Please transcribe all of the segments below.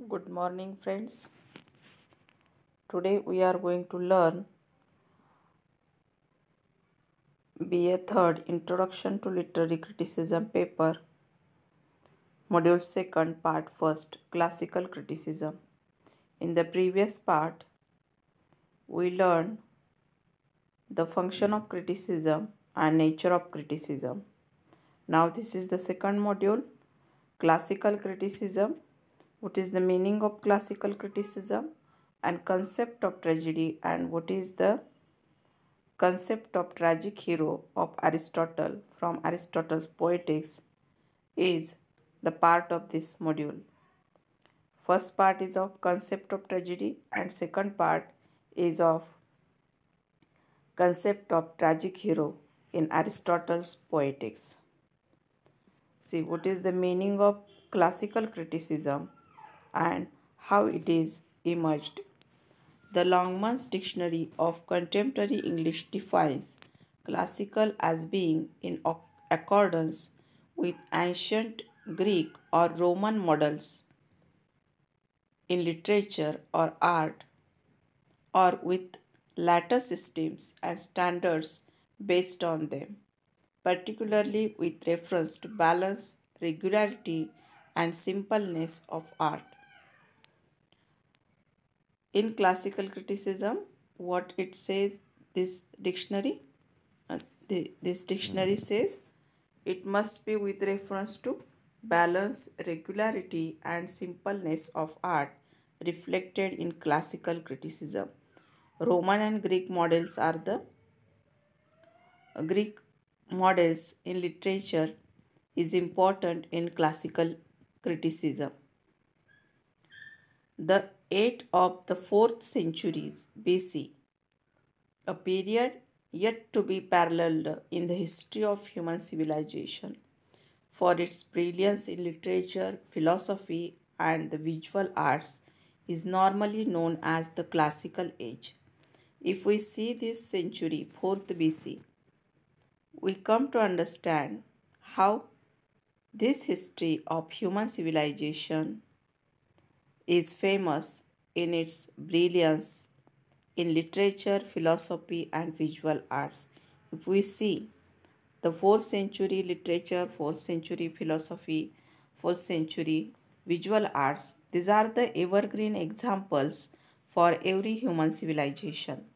Good morning, friends. Today we are going to learn BA 3rd Introduction to Literary Criticism paper, Module 2nd, Part 1st, Classical Criticism. In the previous part, we learned the function of criticism and nature of criticism. Now this is the second module, Classical Criticism. What is the meaning of classical criticism and concept of tragedy, and what is the concept of tragic hero of Aristotle from Aristotle's Poetics is the part of this module. First part is of concept of tragedy and second part is of concept of tragic hero in Aristotle's Poetics. See what is the meaning of classical criticism and how it is emerged. The Longman's Dictionary of Contemporary English defines classical as being in accordance with ancient Greek or Roman models in literature or art, or with later systems and standards based on them, particularly with reference to balance, regularity, and simpleness of art. In classical criticism, what it says, this dictionary says it must be with reference to balance, regularity, and simpleness of art reflected in classical criticism. Roman and Greek models are the Greek models in literature is important in classical criticism. The 8th of the 4th centuries BC, a period yet to be paralleled in the history of human civilization for its brilliance in literature, philosophy, and the visual arts, is normally known as the Classical Age. If we see this century, 4th BC, we come to understand how this history of human civilization is famous in its brilliance in literature, philosophy, and visual arts. If we see the 4th century literature, 4th century philosophy, 4th century visual arts, these are the evergreen examples for every human civilization.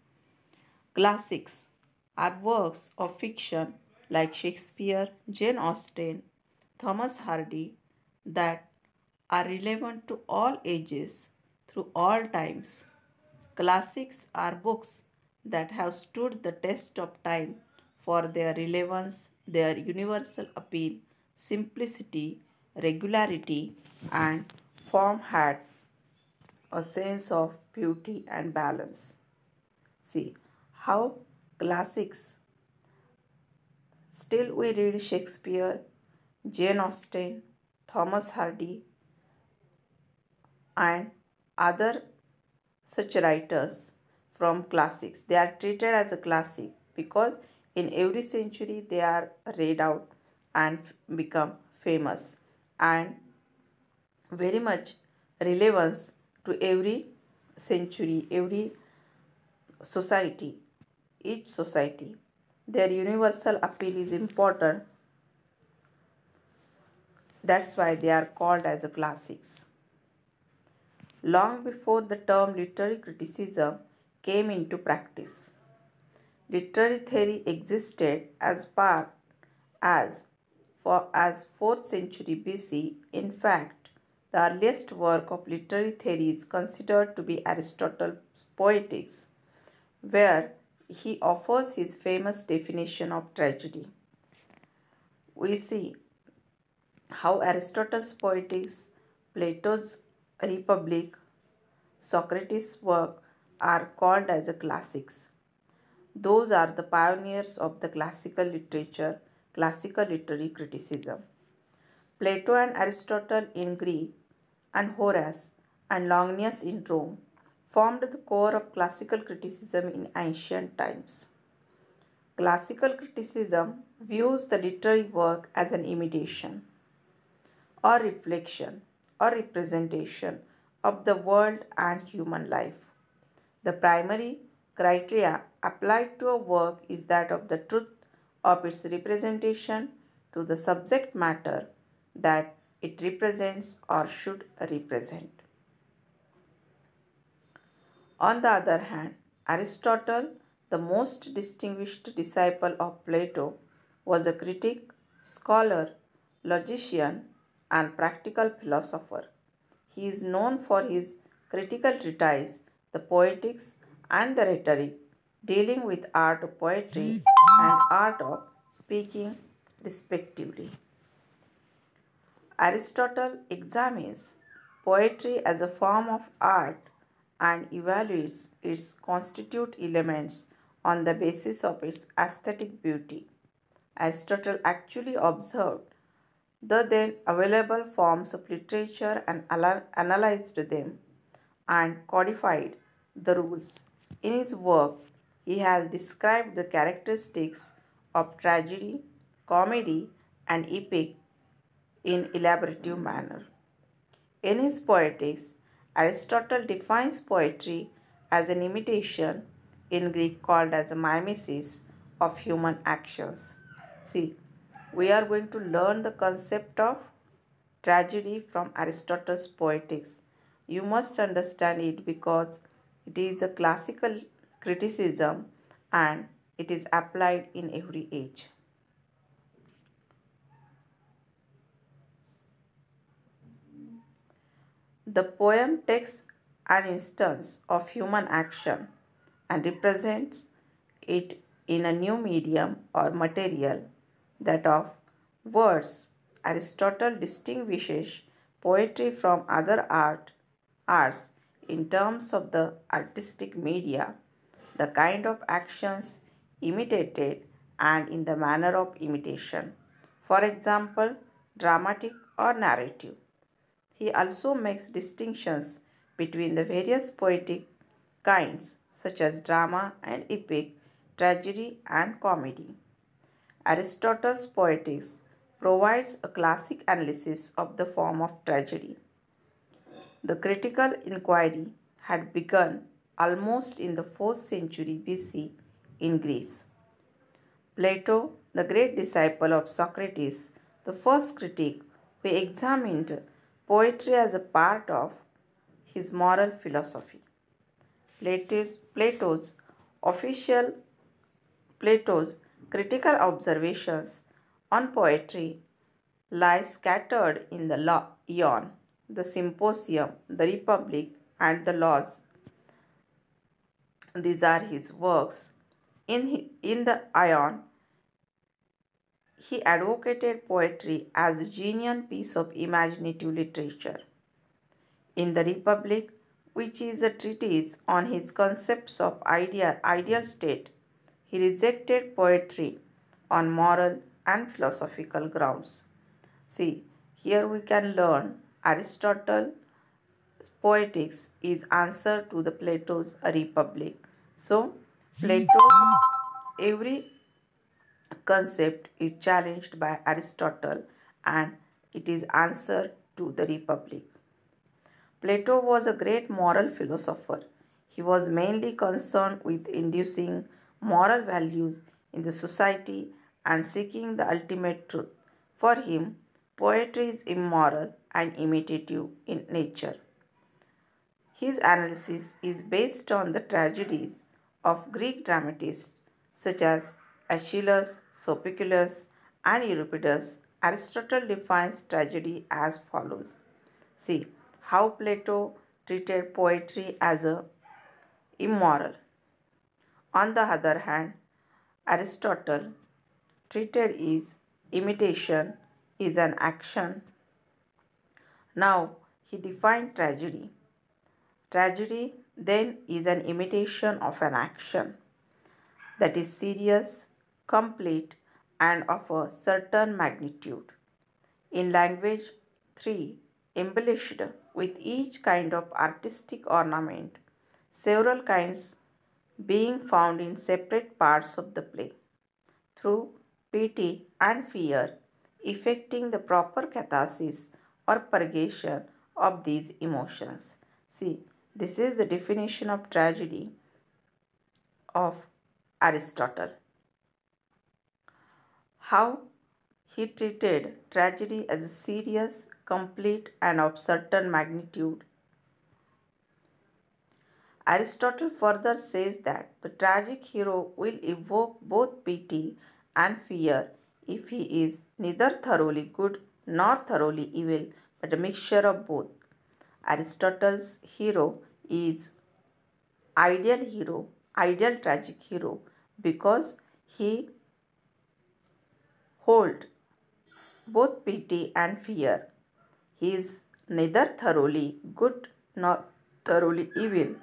Classics are works of fiction like Shakespeare, Jane Austen, Thomas Hardy that are relevant to all ages through all times. Classics are books that have stood the test of time for their relevance, their universal appeal, simplicity, regularity, and form had a sense of beauty and balance. See how classics, still we read Shakespeare, Jane Austen, Thomas Hardy, and other such writers from classics. They are treated as a classic because in every century they are read out and become famous and very much relevance to every century, every society, each society. Their universal appeal is important. That's why they are called as a classics. Long before the term literary criticism came into practice, literary theory existed as 4th century BC. In fact, the earliest work of literary theory is considered to be Aristotle's Poetics, where he offers his famous definition of tragedy. We see how Aristotle's Poetics, Plato's Republic, Socrates' work are called as a classics. Those are the pioneers of the classical literature, classical literary criticism. Plato and Aristotle in Greek and Horace and Longinus in Rome formed the core of classical criticism in ancient times. Classical criticism views the literary work as an imitation or reflection or representation of the world and human life. The primary criteria applied to a work is that of the truth of its representation to the subject matter that it represents or should represent. On the other hand, Aristotle, the most distinguished disciple of Plato, was a critic, scholar, logician, and practical philosopher. He is known for his critical treatise, the Poetics and the Rhetoric, dealing with art of poetry and art of speaking respectively. Aristotle examines poetry as a form of art and evaluates its constituent elements on the basis of its aesthetic beauty. Aristotle actually observed the then available forms of literature and analyzed them and codified the rules. In his work, he has described the characteristics of tragedy, comedy, and epic in elaborative manner. In his Poetics, Aristotle defines poetry as an imitation, in Greek called as a mimesis, of human actions. See, we are going to learn the concept of tragedy from Aristotle's Poetics. You must understand it because it is a classical criticism and it is applied in every age. The poem takes an instance of human action and represents it in a new medium or material, that of words. Aristotle distinguishes poetry from other arts in terms of the artistic media, the kind of actions imitated, and in the manner of imitation. For example, dramatic or narrative. He also makes distinctions between the various poetic kinds such as drama and epic, tragedy and comedy. Aristotle's Poetics provides a classic analysis of the form of tragedy. The critical inquiry had begun almost in the 4th century BC in Greece. Plato, the great disciple of Socrates, the first critic who examined poetry as a part of his moral philosophy. Plato's critical observations on poetry lie scattered in the Ion, the Symposium, the Republic, and the Laws. These are his works. In the Ion, he advocated poetry as a genuine piece of imaginative literature. In the Republic, which is a treatise on his concepts of ideal state, he rejected poetry on moral and philosophical grounds. See, here we can learn Aristotle's Poetics is answer to the Plato's Republic. So, Plato's every concept is challenged by Aristotle and it is answer to the Republic. Plato was a great moral philosopher. He was mainly concerned with inducing moral values in the society and seeking the ultimate truth. For him, poetry is immoral and imitative in nature. His analysis is based on the tragedies of Greek dramatists such as Aeschylus, Sophocles, and Euripides. Aristotle defines tragedy as follows. See how Plato treated poetry as immoral. On the other hand, Aristotle treated is imitation is an action. Now he defined tragedy. Tragedy then is an imitation of an action that is serious, complete, and of a certain magnitude. In language 3, embellished with each kind of artistic ornament, several kinds being found in separate parts of the play, through pity and fear, effecting the proper catharsis or purgation of these emotions. See, this is the definition of tragedy of Aristotle. How he treated tragedy as a serious, complete, and of certain magnitude. Aristotle further says that the tragic hero will evoke both pity and fear if he is neither thoroughly good nor thoroughly evil, but a mixture of both. Aristotle's is ideal tragic hero, because he holds both pity and fear. He is neither thoroughly good nor thoroughly evil,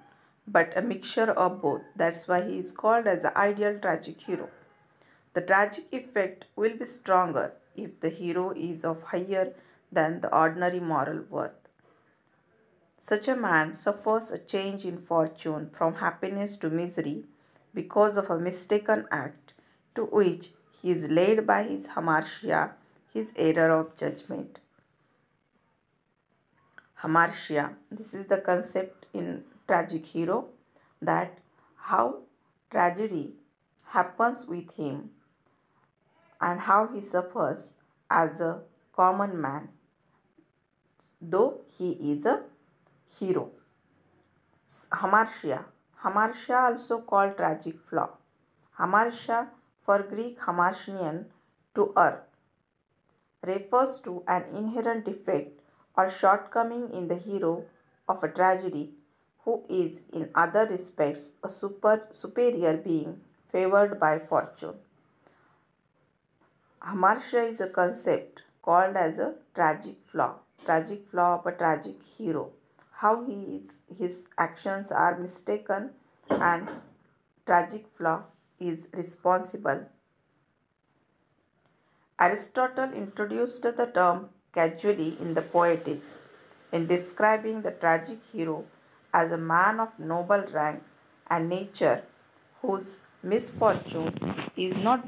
but a mixture of both. That's why he is called as the ideal tragic hero. The tragic effect will be stronger if the hero is of higher than the ordinary moral worth. Such a man suffers a change in fortune from happiness to misery because of a mistaken act to which he is led by his hamartia, his error of judgment. Hamartia, this is the concept in tragic hero, that how tragedy happens with him and how he suffers as a common man, though he is a hero. Hamartia. Hamartia, also called tragic flaw. Hamartia, for Greek hamartian, to err, refers to an inherent defect or shortcoming in the hero of a tragedy who is in other respects a superior being favored by fortune. Hamartia is a concept called as a tragic flaw of a tragic hero. How his actions are mistaken and tragic flaw is responsible. Aristotle introduced the term casually in the Poetics in describing the tragic hero as a man of noble rank and nature whose misfortune is not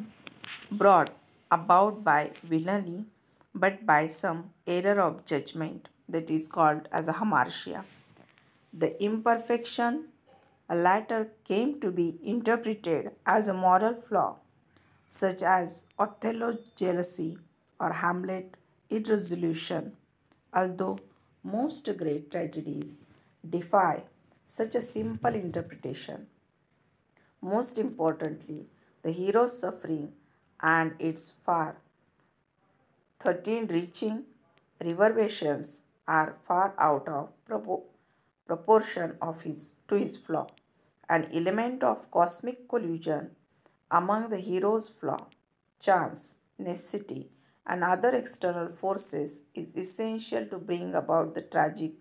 brought about by villainy but by some error of judgment, that is called as a hamartia. The imperfection latter came to be interpreted as a moral flaw, such as Othello's jealousy or Hamlet's irresolution, although most great tragedies defy such a simple interpretation. Most importantly, the hero's suffering and its far 13 reaching reverberations are far out of proportion to his flaw. An element of cosmic collusion among the hero's flaw, chance, necessity, and other external forces is essential to bring about the tragic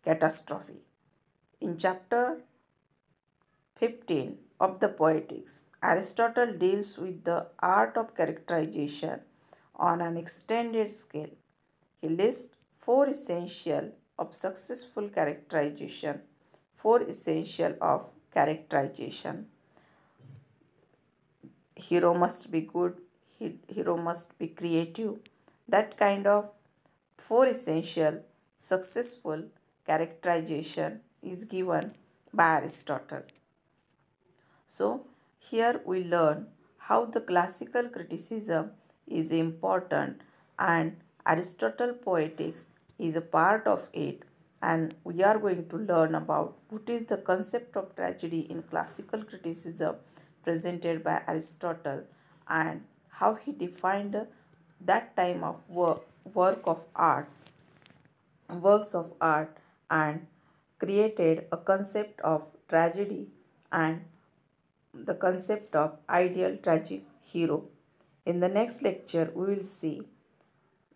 catastrophe. In chapter 15 of the Poetics, Aristotle deals with the art of characterization on an extended scale. He lists four essential of successful characterization. Hero must be good, hero must be creative. That kind of four essential successful characterization is given by Aristotle. So, here we learn how the classical criticism is important and Aristotle Poetics is a part of it, and we are going to learn about what is the concept of tragedy in classical criticism presented by Aristotle and how he defined that time of works of art and created a concept of tragedy and the concept of ideal tragic hero. In the next lecture, we will see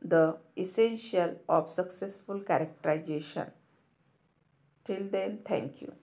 the essential of successful characterization. Till then, thank you.